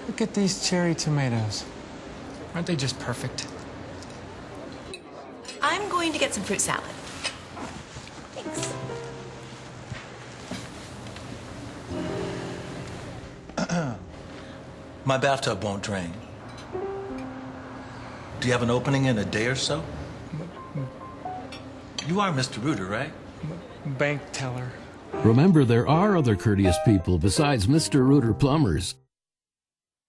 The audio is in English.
Look at these cherry tomatoes. Aren't they just perfect? I'm going to get some fruit salad. Thanks. My bathtub won't drain. Do you have an opening in a day or so? You are Mr. Reuter, right? Bank teller. Remember, there are other courteous people besides Mr. Reuter plumbers.